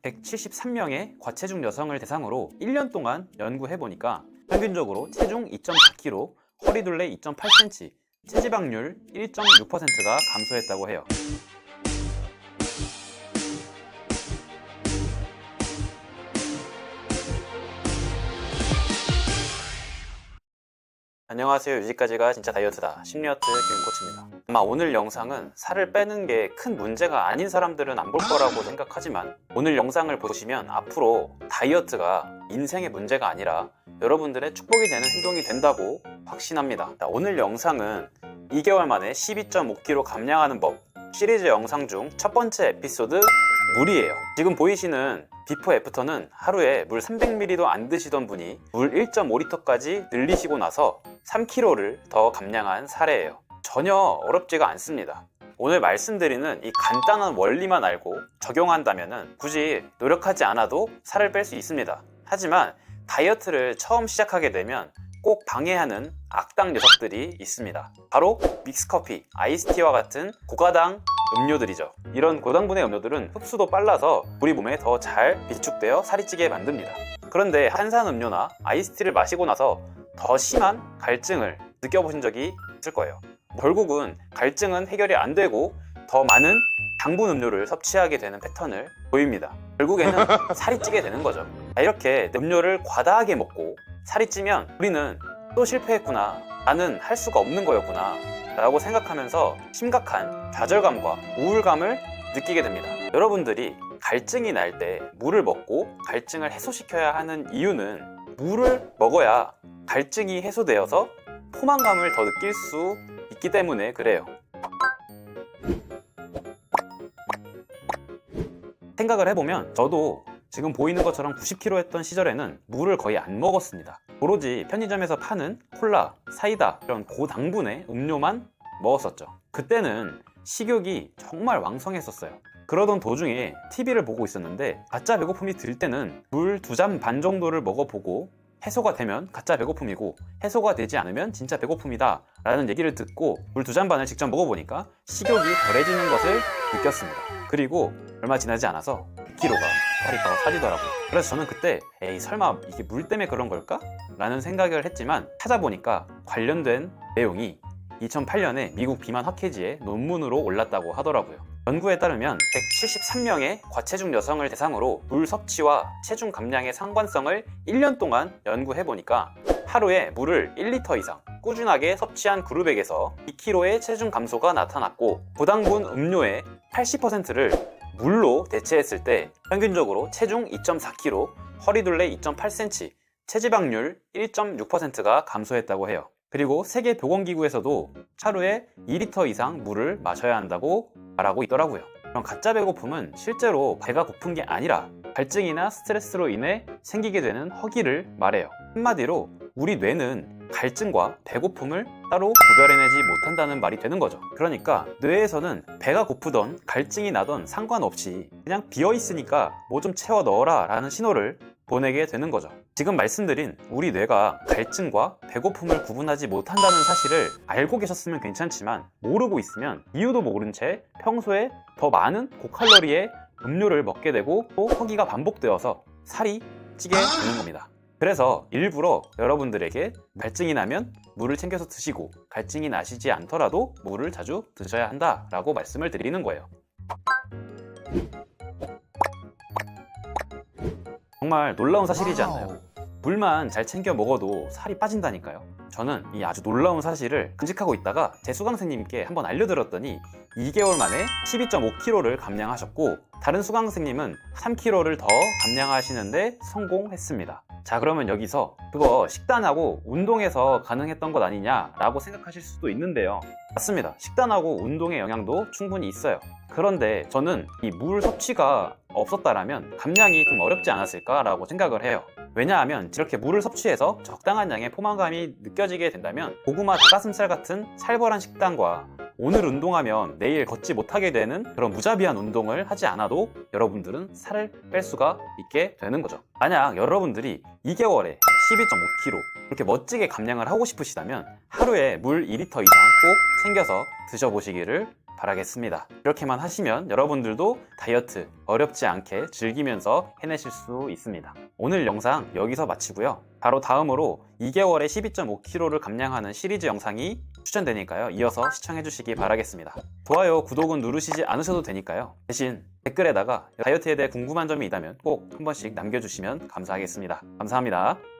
173명의 과체중 여성을 대상으로 1년 동안 연구해보니까 평균적으로 체중 2.4kg, 허리둘레 2.8cm, 체지방률 1.6%가 감소했다고 해요. 안녕하세요. 유지까지가 진짜 다이어트다. 심리어트 김코치입니다. 아마 오늘 영상은 살을 빼는 게 큰 문제가 아닌 사람들은 안 볼 거라고 생각하지만 오늘 영상을 보시면 앞으로 다이어트가 인생의 문제가 아니라 여러분들의 축복이 되는 행동이 된다고 확신합니다. 오늘 영상은 2개월 만에 12.5kg 감량하는 법 시리즈 영상 중 첫 번째 에피소드 물이에요. 지금 보이시는 비포 애프터는 하루에 물 300ml도 안 드시던 분이 물 1.5리터까지 늘리시고 나서 3kg를 더 감량한 사례예요. 전혀 어렵지가 않습니다. 오늘 말씀드리는 이 간단한 원리만 알고 적용한다면 굳이 노력하지 않아도 살을 뺄 수 있습니다. 하지만 다이어트를 처음 시작하게 되면 꼭 방해하는 악당 녀석들이 있습니다. 바로 믹스커피, 아이스티와 같은 고가당 음료들이죠. 이런 고당분해 음료들은 흡수도 빨라서 우리 몸에 더 잘 비축되어 살이 찌게 만듭니다. 그런데 탄산음료나 아이스티를 마시고 나서 더 심한 갈증을 느껴보신 적이 있을 거예요. 결국은 갈증은 해결이 안 되고 더 많은 당분 음료를 섭취하게 되는 패턴을 보입니다. 결국에는 살이 찌게 되는 거죠. 이렇게 음료를 과다하게 먹고 살이 찌면 우리는 또 실패했구나, 나는 할 수가 없는 거였구나 라고 생각하면서 심각한 좌절감과 우울감을 느끼게 됩니다. 여러분들이 갈증이 날 때 물을 먹고 갈증을 해소시켜야 하는 이유는 물을 먹어야 갈증이 해소되어서 포만감을 더 느낄 수 있기 때문에 그래요. 생각을 해보면 저도 지금 보이는 것처럼 90kg 했던 시절에는 물을 거의 안 먹었습니다. 오로지 편의점에서 파는 콜라, 사이다 이런 고당분의 음료만 먹었었죠. 그때는 식욕이 정말 왕성했었어요. 그러던 도중에 TV를 보고 있었는데 가짜 배고픔이 들 때는 물 2잔 반 정도를 먹어보고 해소가 되면 가짜 배고픔이고 해소가 되지 않으면 진짜 배고픔이다 라는 얘기를 듣고 물 2잔 반을 직접 먹어보니까 식욕이 덜해지는 것을 느꼈습니다. 그리고 얼마 지나지 않아서 2kg가 살이 더 빠지더라고요. 그래서 저는 그때 에이 설마 이게 물 때문에 그런 걸까? 라는 생각을 했지만 찾아보니까 관련된 내용이 2008년에 미국 비만 학회지에 논문으로 올랐다고 하더라고요. 연구에 따르면 173명의 과체중 여성을 대상으로 물 섭취와 체중 감량의 상관성을 1년 동안 연구해보니까 하루에 물을 1리터 이상 꾸준하게 섭취한 그룹에게서 2kg의 체중 감소가 나타났고 고당분 음료의 80%를 물로 대체했을 때 평균적으로 체중 2.4kg, 허리둘레 2.8cm, 체지방률 1.6%가 감소했다고 해요. 그리고 세계보건기구에서도 하루에 2리터 이상 물을 마셔야 한다고 말하고 있더라고요. 그럼 가짜 배고픔은 실제로 배가 고픈 게 아니라 갈증이나 스트레스로 인해 생기게 되는 허기를 말해요. 한마디로 우리 뇌는 갈증과 배고픔을 따로 구별해내지 못한다는 말이 되는 거죠. 그러니까 뇌에서는 배가 고프던 갈증이 나던 상관없이 그냥 비어있으니까 뭐 좀 채워 넣어라 라는 신호를 보내게 되는 거죠. 지금 말씀드린 우리 뇌가 갈증과 배고픔을 구분하지 못한다는 사실을 알고 계셨으면 괜찮지만 모르고 있으면 이유도 모른 채 평소에 더 많은 고칼로리의 음료를 먹게 되고 또 허기가 반복되어서 살이 찌게 되는 겁니다. 그래서 일부러 여러분들에게 갈증이 나면 물을 챙겨서 드시고 갈증이 나시지 않더라도 물을 자주 드셔야 한다라고 말씀을 드리는 거예요. 정말 놀라운 사실이지 않나요? 물만 잘 챙겨 먹어도 살이 빠진다니까요. 저는 이 아주 놀라운 사실을 간직하고 있다가 제 수강생님께 한번 알려드렸더니 2개월 만에 12.5kg를 감량하셨고 다른 수강생님은 3kg를 더 감량하시는데 성공했습니다. 자, 그러면 여기서 그거 식단하고 운동에서 가능했던 것 아니냐 라고 생각하실 수도 있는데요. 맞습니다. 식단하고 운동의 영향도 충분히 있어요. 그런데 저는 이 물 섭취가 없었다라면 감량이 좀 어렵지 않았을까 라고 생각을 해요. 왜냐하면 이렇게 물을 섭취해서 적당한 양의 포만감이 느껴지게 된다면 고구마, 닭가슴살 같은 살벌한 식단과 오늘 운동하면 내일 걷지 못하게 되는 그런 무자비한 운동을 하지 않아도 여러분들은 살을 뺄 수가 있게 되는 거죠. 만약 여러분들이 2개월에 12.5kg 이렇게 멋지게 감량을 하고 싶으시다면 하루에 물 2리터 이상 꼭 챙겨서 드셔보시기를 바라겠습니다. 이렇게만 하시면 여러분들도 다이어트 어렵지 않게 즐기면서 해내실 수 있습니다. 오늘 영상 여기서 마치고요. 바로 다음으로 2개월에 12.5kg를 감량하는 시리즈 영상이 추천되니까요. 이어서 시청해 주시기 바라겠습니다. 좋아요, 구독은 누르시지 않으셔도 되니까요. 대신 댓글에다가 다이어트에 대해 궁금한 점이 있다면 꼭 한 번씩 남겨주시면 감사하겠습니다. 감사합니다.